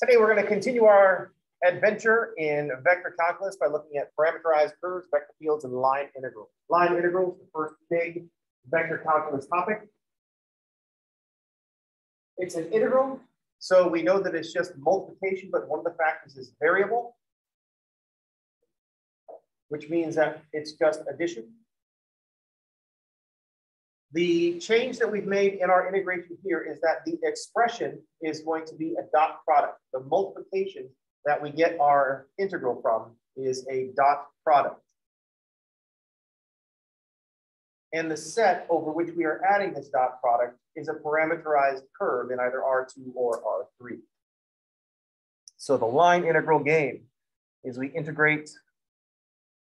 Today, we're going to continue our adventure in vector calculus by looking at parameterized curves, vector fields, and line integrals. Line integrals, the first big vector calculus topic. It's an integral, so we know that it's just multiplication, but one of the factors is variable, which means that it's just addition. The change that we've made in our integration here is that the expression is going to be a dot product. The multiplication that we get our integral from is a dot product. And the set over which we are adding this dot product is a parameterized curve in either R2 or R3. So the line integral game is we integrate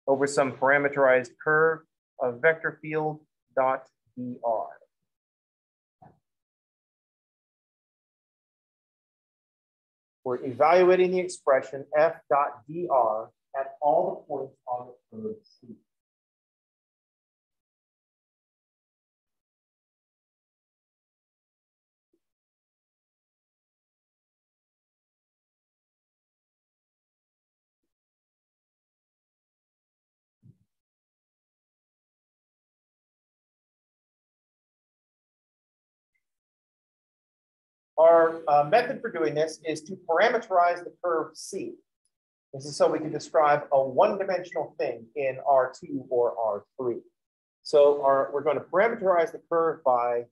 over some parameterized curve of vector field dot dr. We're evaluating the expression f dot dr at all the points on the curve C. Our method for doing this is to parameterize the curve C. This is so we can describe a one-dimensional thing in R2 or R3. So we're going to parameterize the curve by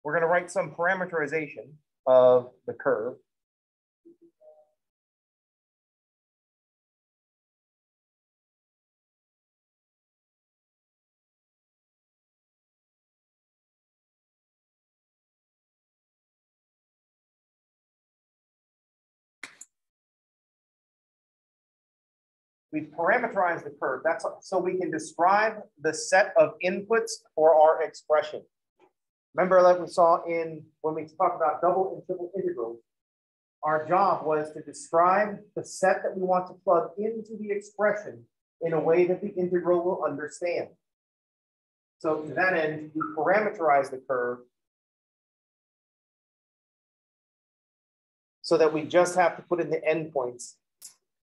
we're going to write some parameterization of the curve. We've parameterized the curve. That's so we can describe the set of inputs for our expression. Remember, like we saw when we talked about double and triple integrals, our job was to describe the set that we want to plug into the expression in a way that the integral will understand. So to that end, we parameterize the curve so that we just have to put in the endpoints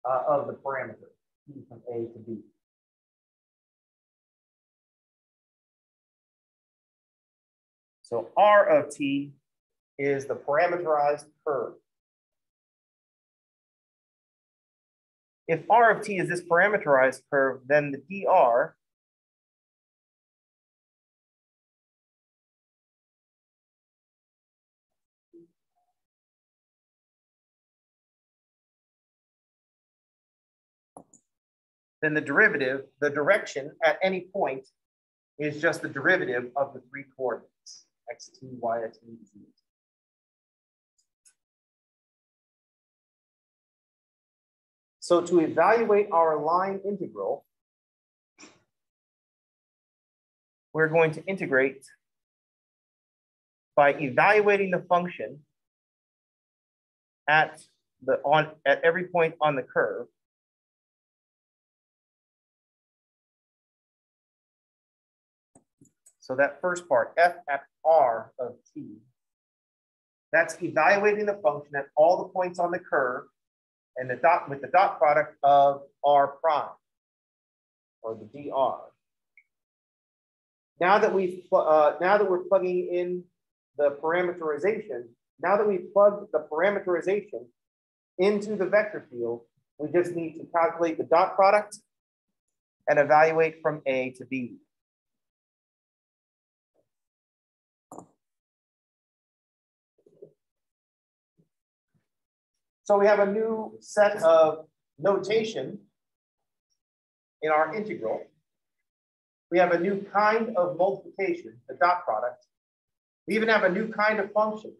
of the parameter from A to B. So R of t is the parameterized curve. If R of t is this parameterized curve, then the dr then the derivative, the direction at any point is just the derivative of the three coordinates, x, t, y, t, z. So to evaluate our line integral, we're going to integrate by evaluating the function at every point on the curve. So that first part, f at r of t, that's evaluating the function at all the points on the curve and with the dot product of r prime, or the dr. Now that we're plugging in the parameterization, now that we've plugged the parameterization into the vector field, we just need to calculate the dot product and evaluate from A to B. So we have a new set of notation in our integral. We have a new kind of multiplication, the dot product. We even have a new kind of function,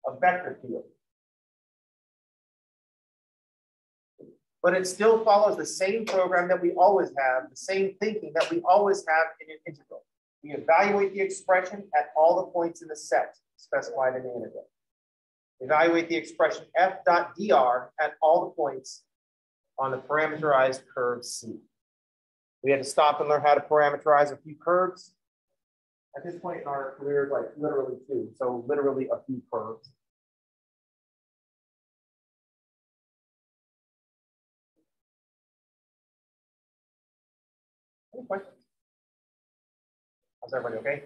a vector field. But it still follows the same program that we always have, the same thinking that we always have in an integral. We evaluate the expression at all the points in the set specified in the integral. Evaluate the expression f dot dr at all the points on the parameterized curve C. We had to stop and learn how to parameterize a few curves. At this point in our career, like literally two. So literally a few curves. Any questions? How's everybody okay?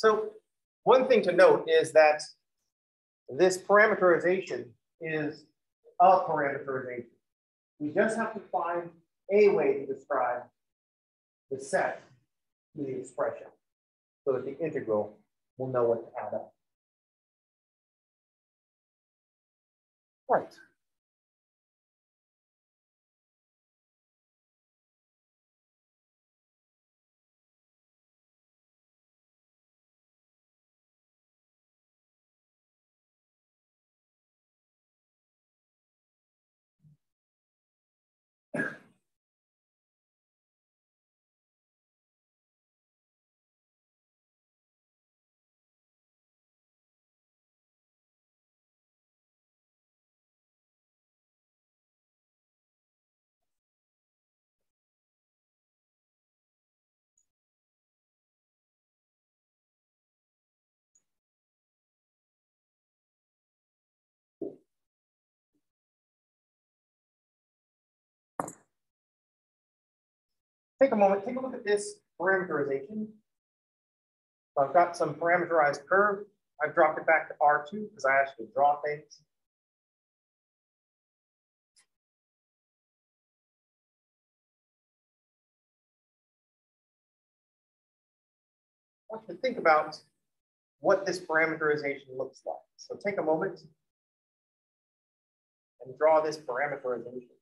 So one thing to note is that this parameterization is a parameterization. We just have to find a way to describe the set to the expression so that the integral will know what to add up. Right. Take a moment, take a look at this parameterization. So I've got some parameterized curve. I've dropped it back to R2 because I actually draw things. I want you to think about what this parameterization looks like. So take a moment and draw this parameterization.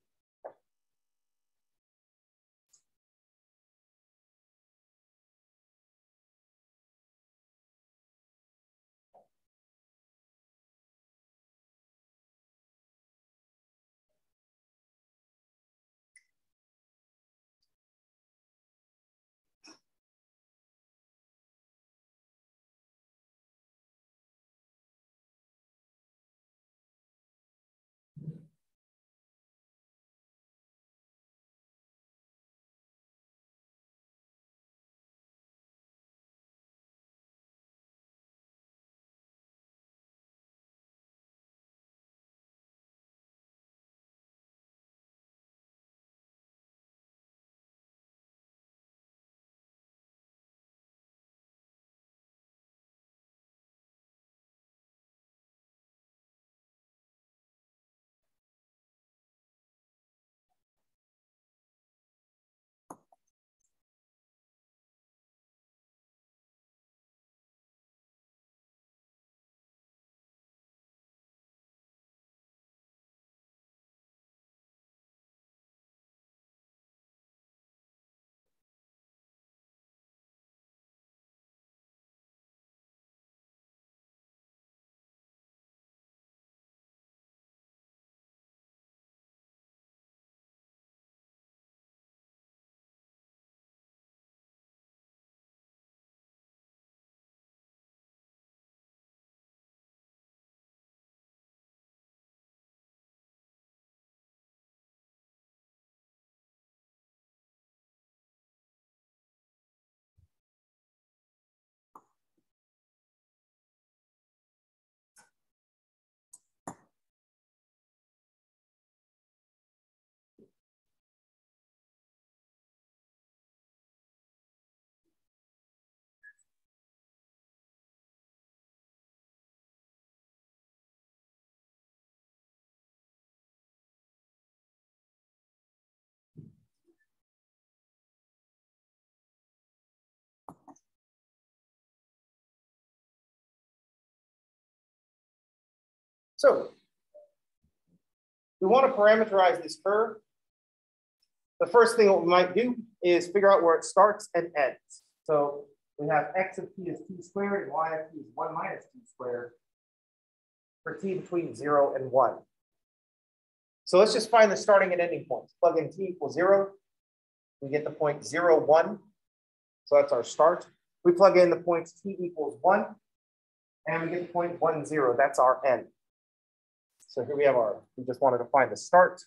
So we want to parameterize this curve. The first thing what we might do is figure out where it starts and ends. So we have x of t is 2 squared and y of t is 1 minus 2 squared for t between 0 and 1. So let's just find the starting and ending points. Plug in t equals 0. We get the point 0, 1. So that's our start. We plug in the points t equals 1. And we get the point 1, 0. That's our end. So here we have we just wanted to find the start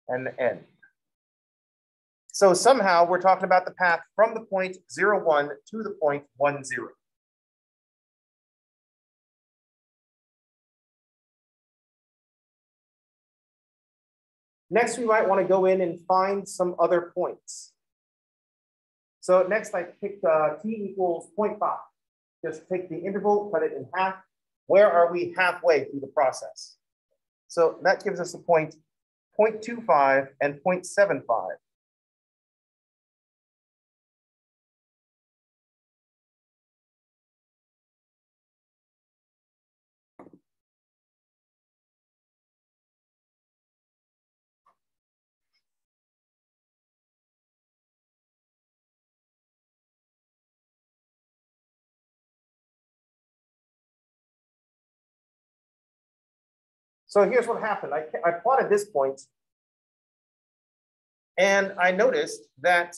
and the end. So somehow we're talking about the path from the point 0, 1 to the point 1, 0. Next, we might want to go in and find some other points. So next I picked t equals 0.5. Just take the interval, cut it in half. Where are we halfway through the process? So that gives us a point 0.25 and 0.75. So here's what happened. I plotted this point, and I noticed that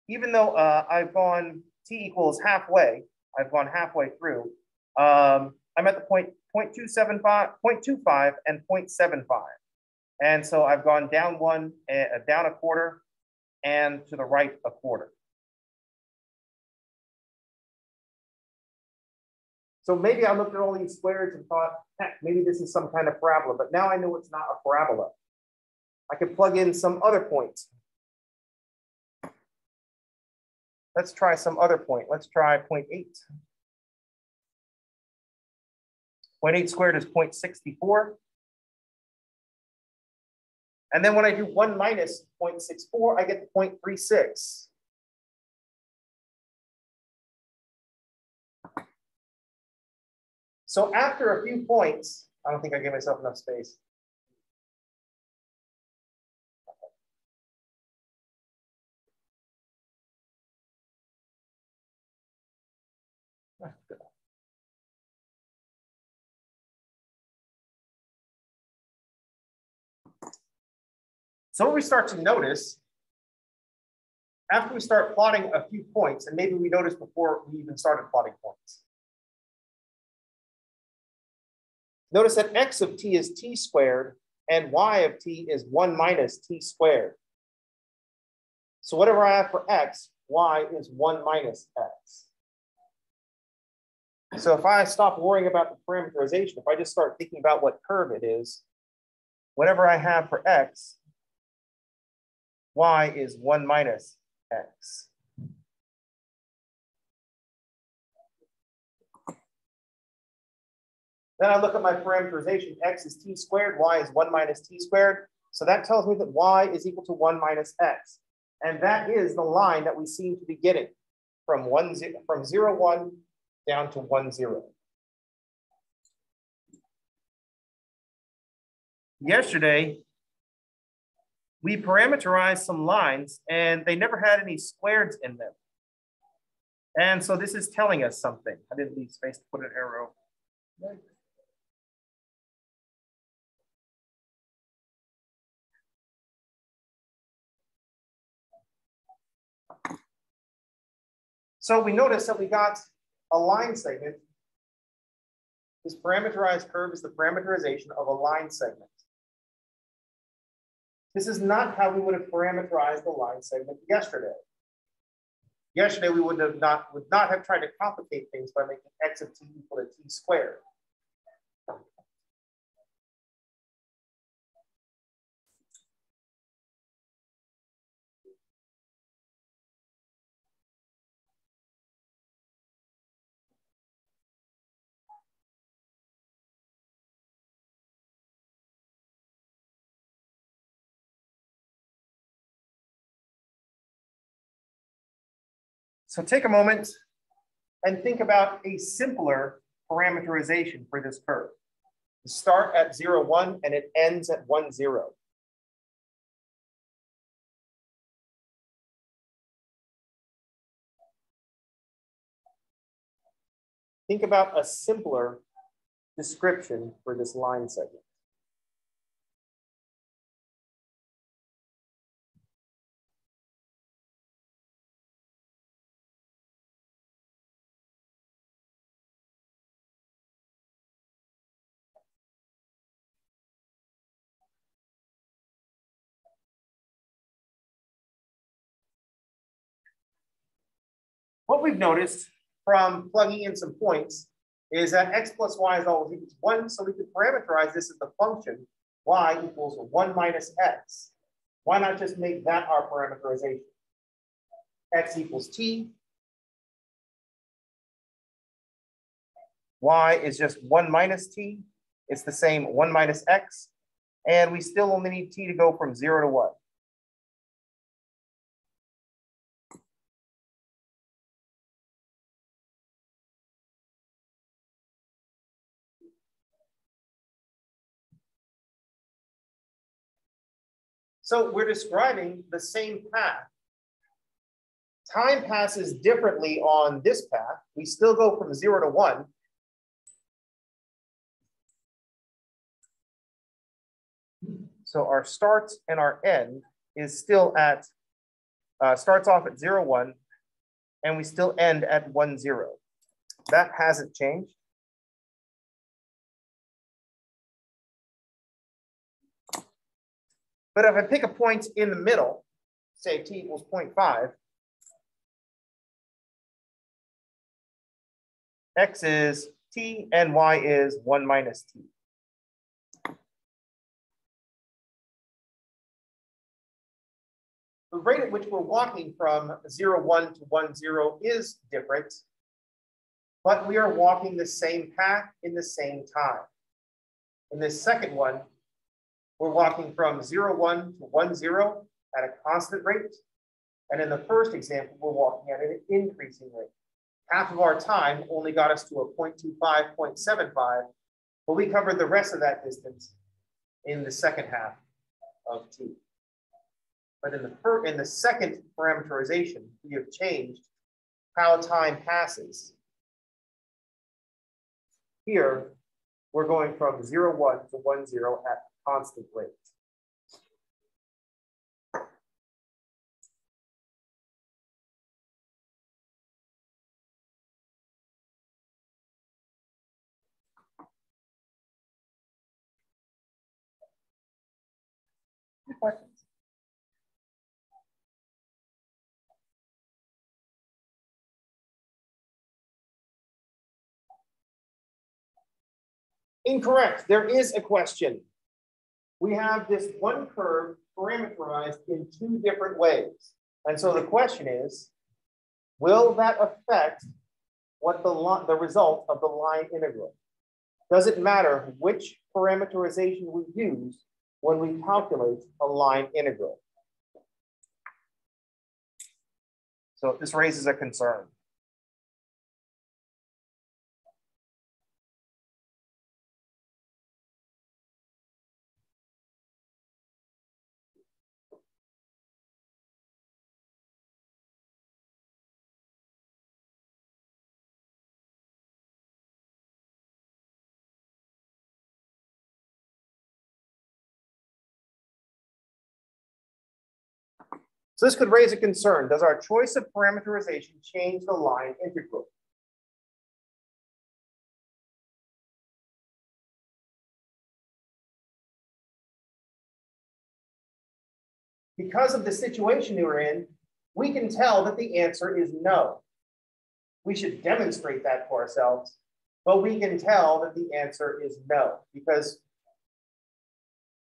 even though I've gone t equals halfway, I've gone halfway through, I'm at the point 0.275, 0.25 and 0.75. And so I've gone down one, down a quarter, and to the right a quarter. So maybe I looked at all these squares and thought, heck, maybe this is some kind of parabola, but now I know it's not a parabola. I could plug in some other points. Let's try some other point. Let's try 0.8. 0.8 squared is 0.64. And then when I do 1 minus 0.64, I get 0.36. So after a few points, I don't think I gave myself enough space. So what we start to notice, after we start plotting a few points, and maybe we noticed before we even started plotting points. Notice that x of t is t squared and y of t is 1 minus t squared. So whatever I have for x, y is 1 minus x. So if I stop worrying about the parameterization, if I just start thinking about what curve it is, whatever I have for x, y is 1 minus x. Then I look at my parameterization, x is t squared, y is 1 minus t squared. So that tells me that y is equal to 1 minus x. And that is the line that we seem to be getting from 0, 1 down to 1, 0. Yesterday, we parameterized some lines and they never had any squareds in them. And so this is telling us something. I didn't leave space to put an arrow. So we notice that we got a line segment. This parameterized curve is the parameterization of a line segment. This is not how we would have parameterized the line segment yesterday. Yesterday, we would not have tried to complicate things by making x of t equal to t squared. So take a moment and think about a simpler parameterization for this curve. You start at 0, 1 and it ends at 1, 0. Think about a simpler description for this line segment. what we've noticed from plugging in some points is that x plus y is always equal to 1. So we could parameterize this as the function y equals 1 minus x. Why not just make that our parameterization? X equals t. Y is just 1 minus t. It's the same 1 minus x. And we still only need t to go from 0 to 1. So we're describing the same path. Time passes differently on this path. We still go from 0 to 1. So our start and our end is still at, starts off at 0, 1, and we still end at 1, 0. That hasn't changed. But if I pick a point in the middle, say t equals 0.5, x is t and y is 1 minus t. The rate at which we're walking from 0, 1 to 1, 0 is different, but we are walking the same path in the same time. In this second one, we're walking from 0, 1 to 1, 0 at a constant rate. And in the first example, we're walking at an increasing rate. Half of our time only got us to a 0.25, 0.75, but we covered the rest of that distance in the second half of t. But in the second parameterization, we have changed how time passes. Here, we're going from 0, 1 to 1, 0 at constant rate. Any questions? Incorrect. There is a question. We have this one curve parameterized in 2 different ways. And so the question is, will that affect what the result of the line integral? Does it matter which parameterization we use when we calculate a line integral? So this raises a concern. So this could raise a concern. Does our choice of parameterization change the line integral? Because of the situation we're in, we can tell that the answer is no. We should demonstrate that for ourselves, but we can tell that the answer is no because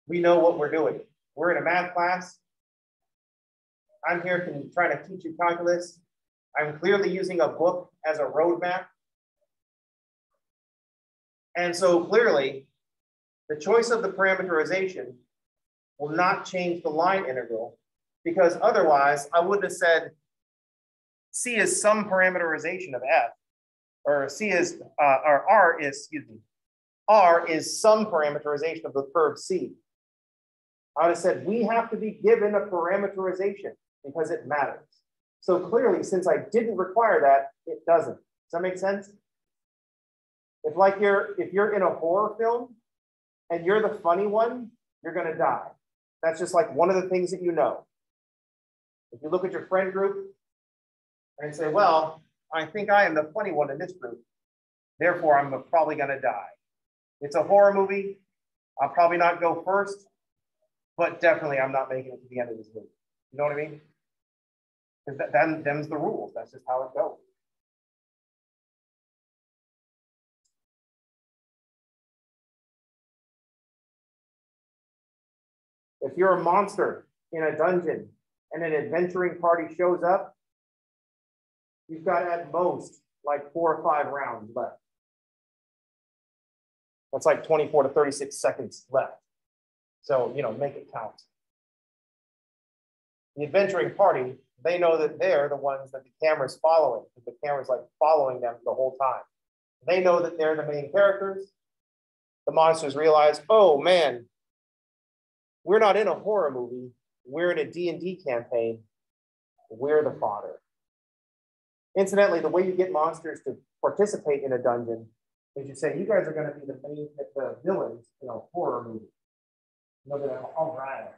we know what we're doing. We're in a math class. I'm here trying to teach you calculus. I'm clearly using a book as a roadmap. And so clearly, the choice of the parameterization will not change the line integral because otherwise I would have said C is some parameterization of F, or C is, or R is, excuse me, R is some parameterization of the curve C. I would have said we have to be given a parameterization because it matters. So clearly, since I didn't require that, it doesn't. Does that make sense? If you're in a horror film and you're the funny one, you're gonna die. That's just like one of the things that you know. If you look at your friend group and say, well, I think I am the funny one in this group, therefore I'm probably gonna die. It's a horror movie. I'll probably not go first, but definitely I'm not making it to the end of this movie. You know what I mean? Because them's the rules. That's just how it goes. If you're a monster in a dungeon and an adventuring party shows up, you've got at most like 4 or 5 rounds left. That's like 24 to 36 seconds left. So, you know, make it count. The adventuring party, they know that they're the ones that the camera's following, because the camera's like following them the whole time. They know that they're the main characters. The monsters realize, oh man, we're not in a horror movie. We're in a D&D campaign. We're the fodder. Incidentally, the way you get monsters to participate in a dungeon is you say, you guys are going to be the villains in a horror movie. And they'll be like, all right.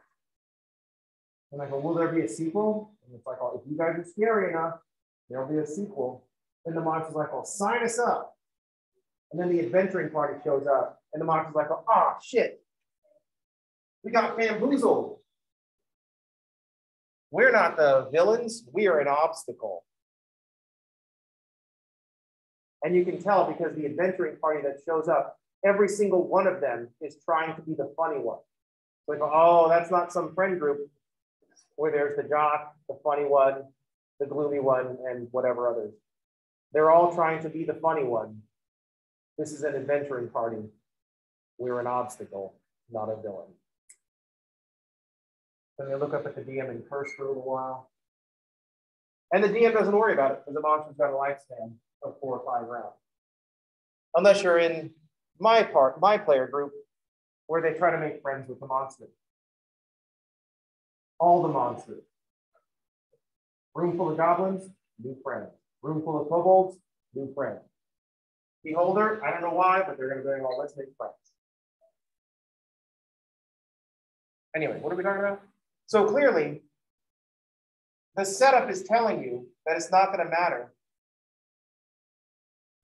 And I go, will there be a sequel? And it's like, oh, if you guys are scary enough, there'll be a sequel. And the monster's like, oh, sign us up. And then the adventuring party shows up. And the monster's like, oh, shit. We got bamboozled. We're not the villains. We are an obstacle. And you can tell because the adventuring party that shows up, every single one of them is trying to be the funny one. Like, oh, that's not some friend group where there's the jock, the funny one, the gloomy one, and whatever others. They're all trying to be the funny one. This is an adventuring party. We're an obstacle, not a villain. Then they look up at the DM and curse for a little while. And the DM doesn't worry about it because the monster's got a lifespan of 4 or 5 rounds. Unless you're in my player group, where they try to make friends with the monster. All the monsters. Room full of goblins, new friends. Room full of kobolds, new friends. Beholder, I don't know why, but they're going to be, well, let's make friends. Anyway, what are we talking about? So clearly, the setup is telling you that it's not going to matter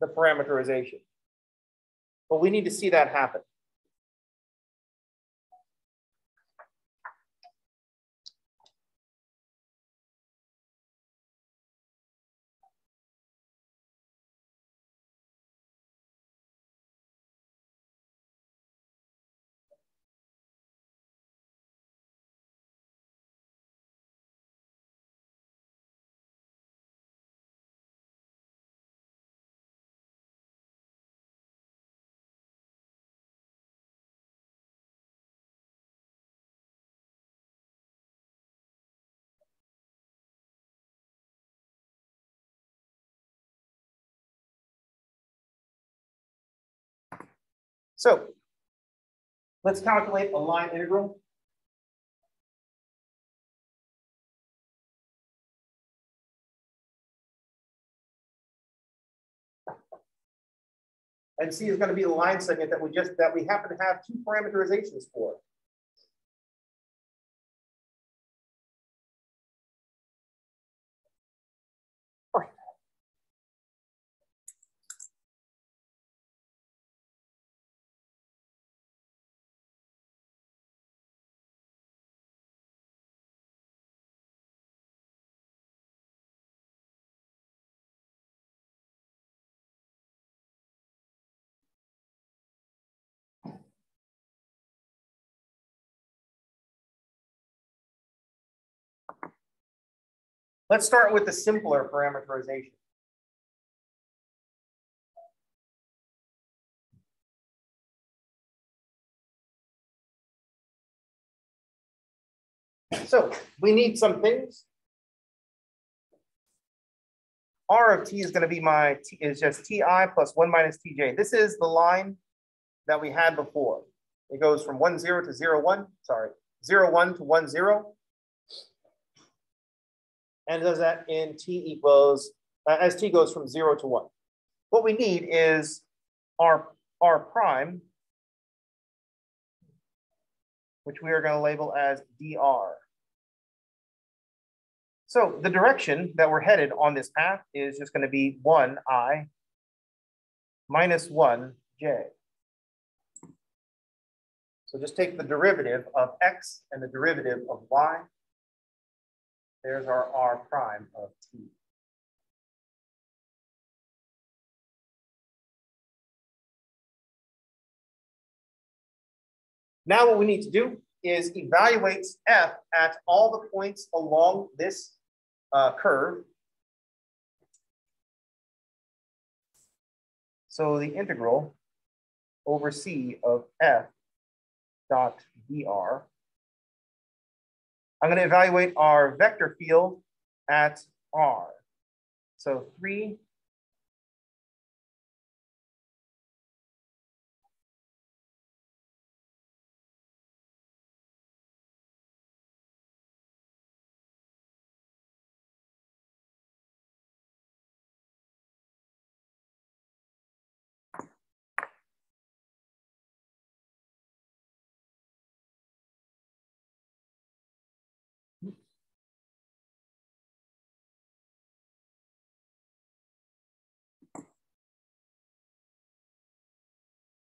the parameterization. But we need to see that happen. So let's calculate a line integral. And C is going to be the line segment that we happen to have 2 parameterizations for. All right. Let's start with the simpler parameterization. So we need some things. R of t is going to be is just ti plus 1 minus tj. This is the line that we had before. It goes from 1, 0 to 0, 1. Sorry, 0, 1 to 1, 0. And does that in t equals, as t goes from 0 to 1. What we need is r prime, which we are going to label as dr. So the direction that we're headed on this path is just going to be 1i minus 1j. So just take the derivative of x and the derivative of y. There's our r prime of t. Now what we need to do is evaluates f at all the points along this curve. So the integral over c of f dot dr. I'm going to evaluate our vector field at r. So 3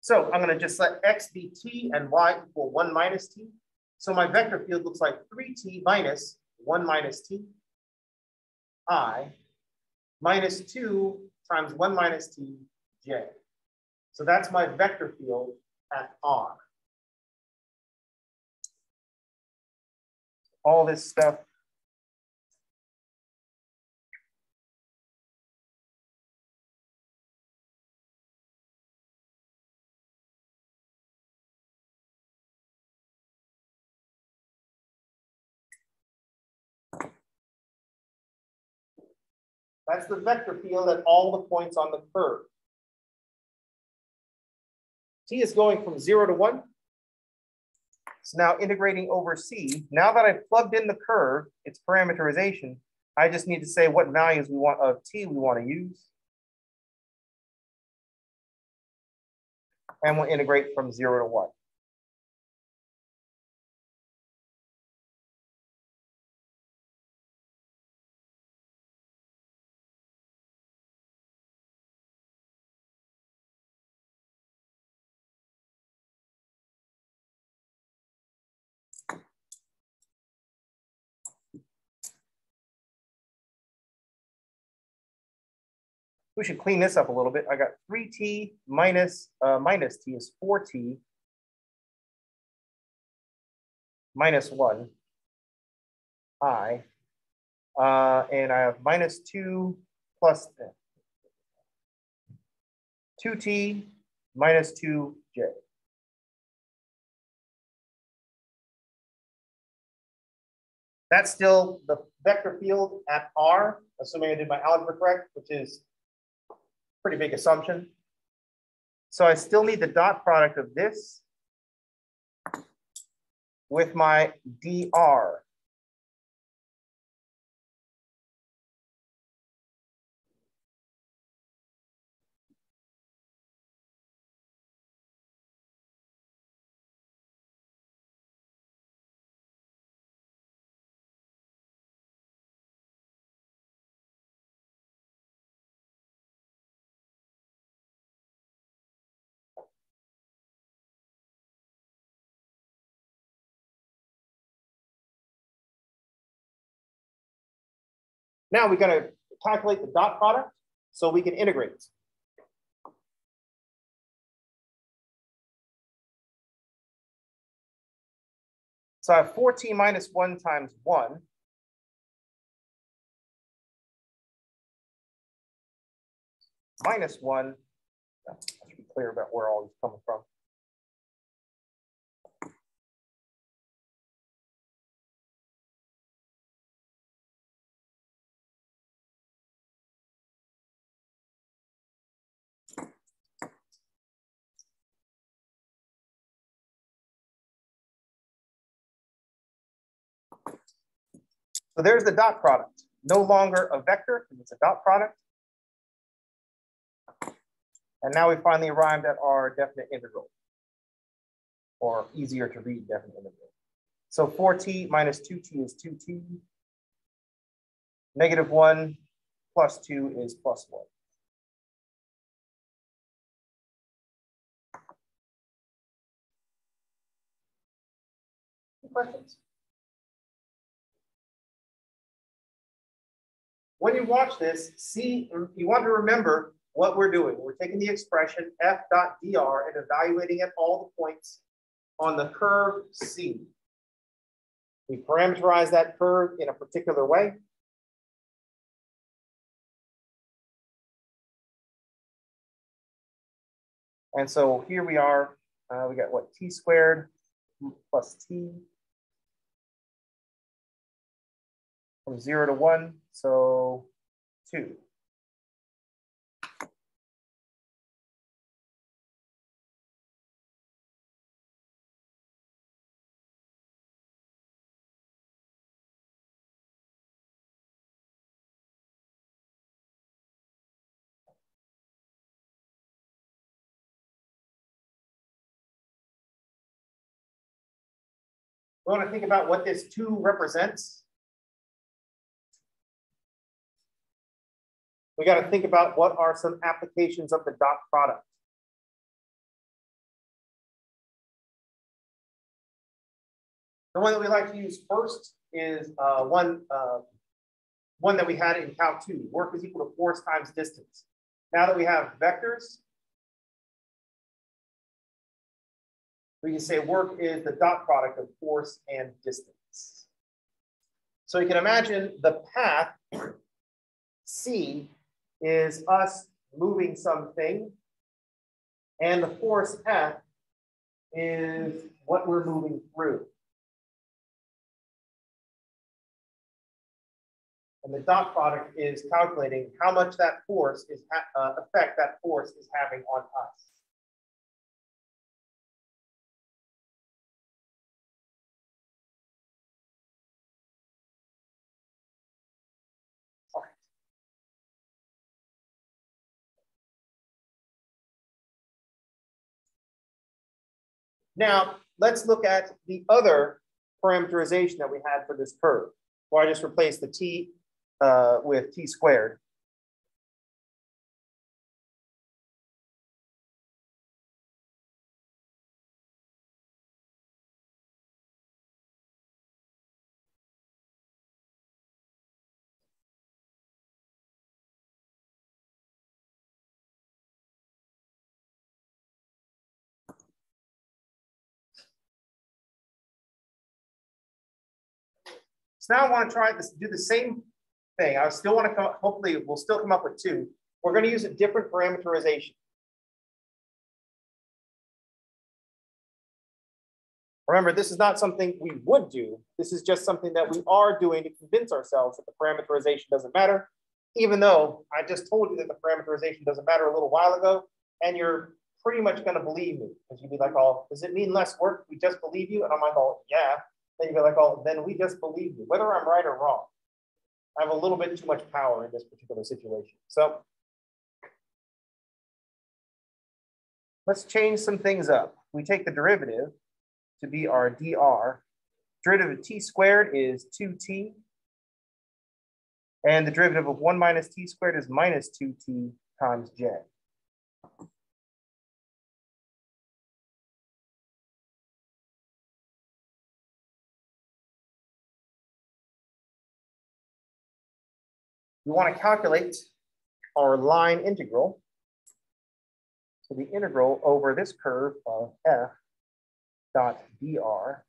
So I'm going to just let x be t and y equal 1 minus t. So my vector field looks like 3t minus 1 minus t, I, minus 2 times 1 minus t, j. So that's my vector field at r. All this stuff. That's the vector field at all the points on the curve. T is going from 0 to 1. So now integrating over C, now that I've plugged in the curve, it's parameterization. I just need to say what values we want of T we want to use. And we'll integrate from 0 to 1. We should clean this up a little bit. I got 3t minus t is 4t minus 1 I. And I have minus 2 plus 2t minus 2j. That's still the vector field at R, assuming I did my algebra correct, which is a pretty big assumption. So I still need the dot product of this with my dr. Now we got to calculate the dot product so we can integrate. So I have 4t minus 1 times 1. Minus 1. I should be clear about where all this is coming from. So there's the dot product. No longer a vector, because it's a dot product. And now we finally arrived at our definite integral, or easier to read definite integral. So 4t minus 2t is 2t. Negative 1 plus 2 is plus 1. Any questions? When you watch this, see, you want to remember what we're doing. We're taking the expression f dot dr and evaluating at all the points on the curve C. We parameterize that curve in a particular way. And so here we are, we got what, t squared plus t from 0 to 1, so 2. We want to think about what this 2 represents. We got to think about what are some applications of the dot product. The one that we like to use first is one that we had in Calc 2. Work is equal to force times distance. Now that we have vectors, we can say work is the dot product of force and distance. So you can imagine the path C is us moving something, and the force F is what we're moving through. And the dot product is calculating how much that force is effect that force is having on us. Now, let's look at the other parameterization that we had for this curve, where I just replaced the t with t squared. So now I want to try this, do the same thing. I still want to come, hopefully we'll still come up with 2. We're going to use a different parameterization. Remember, this is not something we would do. This is just something that we are doing to convince ourselves that the parameterization doesn't matter, even though I just told you that the parameterization doesn't matter a little while ago, and you're pretty much going to believe me, because you'd be like, oh, does it mean less work? We just believe you? And I'm like, oh, yeah. Then you'd be like, oh, then we just believe you, whether I'm right or wrong. I have a little bit too much power in this particular situation. So let's change some things up. We take the derivative to be our dr. Derivative of t squared is 2t. And the derivative of 1 minus t squared is minus 2t times j. We want to calculate our line integral. So the integral over this curve of f dot dr.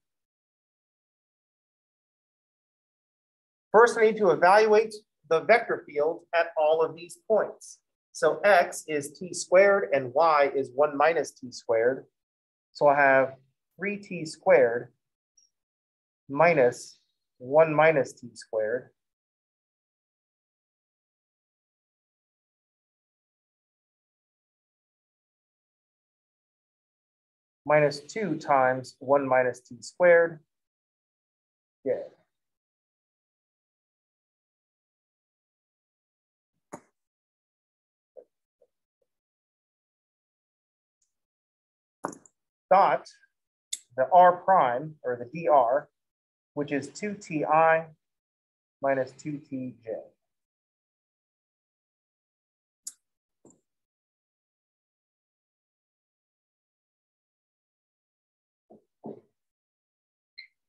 First, I need to evaluate the vector field at all of these points. So x is t squared and y is 1 minus t squared. So I have 3t squared minus 1 minus t squared. Minus 2 times 1 minus t squared. Yeah. Dot the r prime, or the dr, which is 2ti minus 2tj.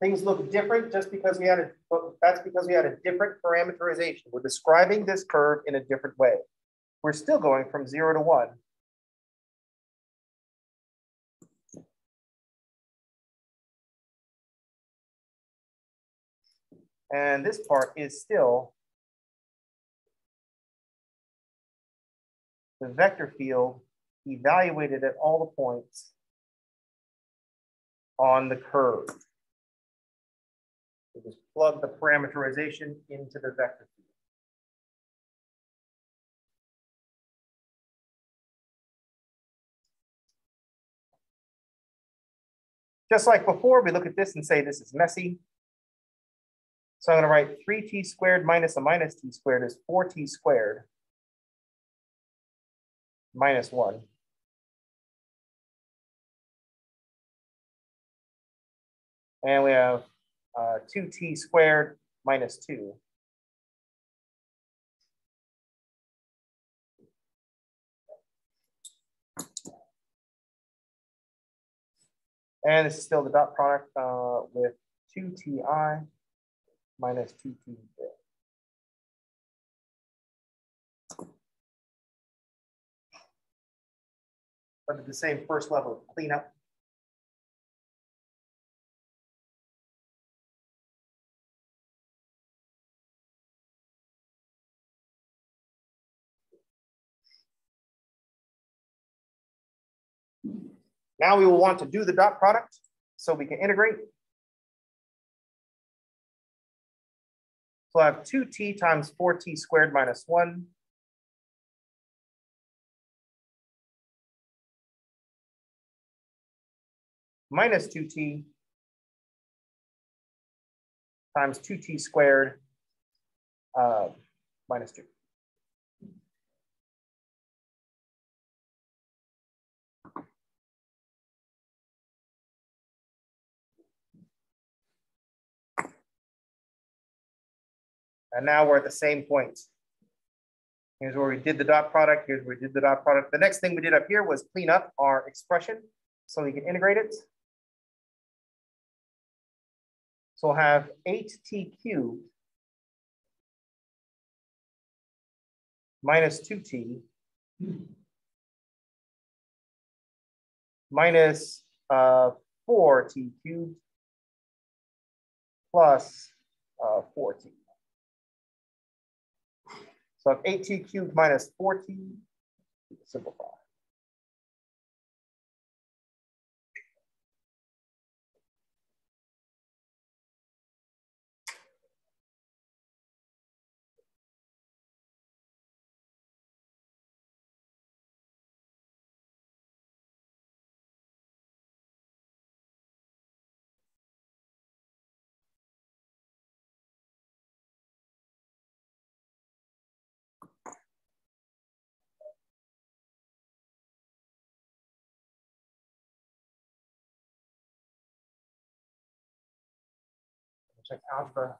Things look different just because we had that's because we had a different parameterization. We're describing this curve in a different way. We're still going from 0 to 1. And this part is still the vector field evaluated at all the points on the curve. So just plug the parameterization into the vector field. Just like before, we look at this and say this is messy. So I'm going to write 3t squared minus a minus t squared is 4t squared minus 1. And we have 2t squared minus 2. And this is still the dot product with 2ti minus 2t. But at the same first level of cleanup. Now we will want to do the dot product so we can integrate. So I have 2t times 4t squared minus 1 minus 2t times 2t squared minus 2. And now we're at the same point. Here's where we did the dot product. Here's where we did the dot product. The next thing we did up here was clean up our expression so we can integrate it. So we'll have 8t cubed minus 2t minus 4t cubed plus 4t. So I have 8t cubed minus 4t, simplify. Check algebra.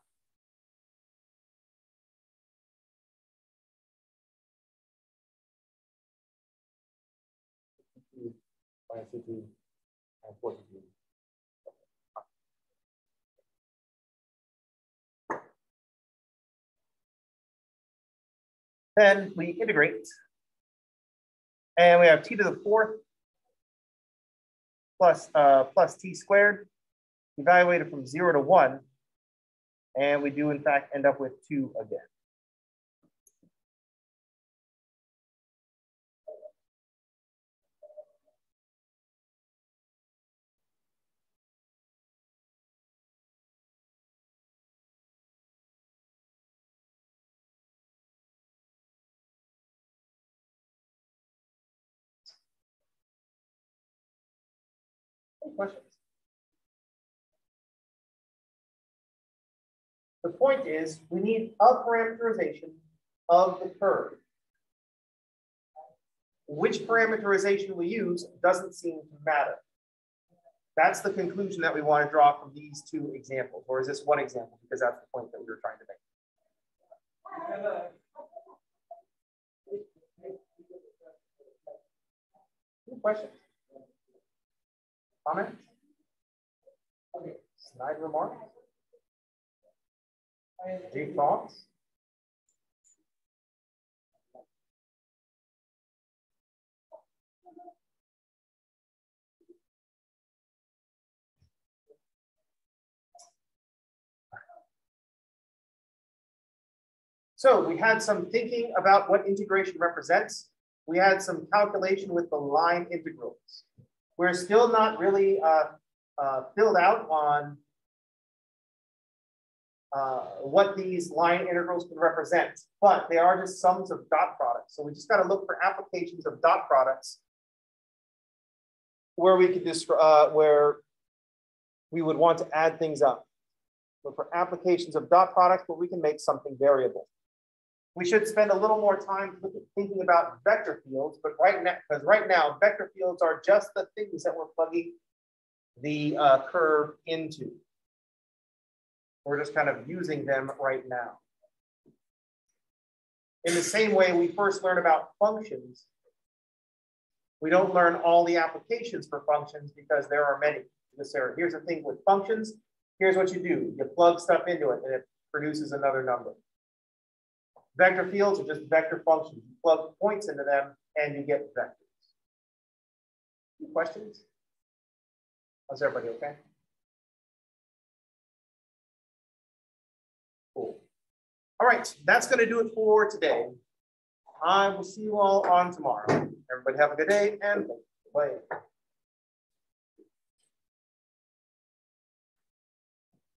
Minus 2t and 4t. Then we integrate. And we have t to the 4th plus t squared, evaluated from 0 to 1. And we do, in fact, end up with 2 again. Any questions? The point is, we need a parameterization of the curve. Which parameterization we use doesn't seem to matter. That's the conclusion that we want to draw from these 2 examples. Or is this one example? Because that's the point that we were trying to make. Any questions? Comments? Okay. Snide remarks? Any thoughts? So we had some thinking about what integration represents. We had some calculation with the line integrals. We're still not really filled out on what these line integrals can represent, but they are just sums of dot products. So we just got to look for applications of dot products where we could where we would want to add things up. Look for applications of dot products where we can make something variable. We should spend a little more time thinking about vector fields, but right now, vector fields are just the things that we're plugging the curve into. We're just kind of using them right now. In the same way we first learn about functions, we don't learn all the applications for functions because there are many. Here's the thing with functions. Here's what you do. You plug stuff into it and it produces another number. Vector fields are just vector functions. You plug points into them and you get vectors. Any questions? How's everybody okay? Cool. All right, that's going to do it for today. I will see you all on tomorrow. Everybody have a good day and bye.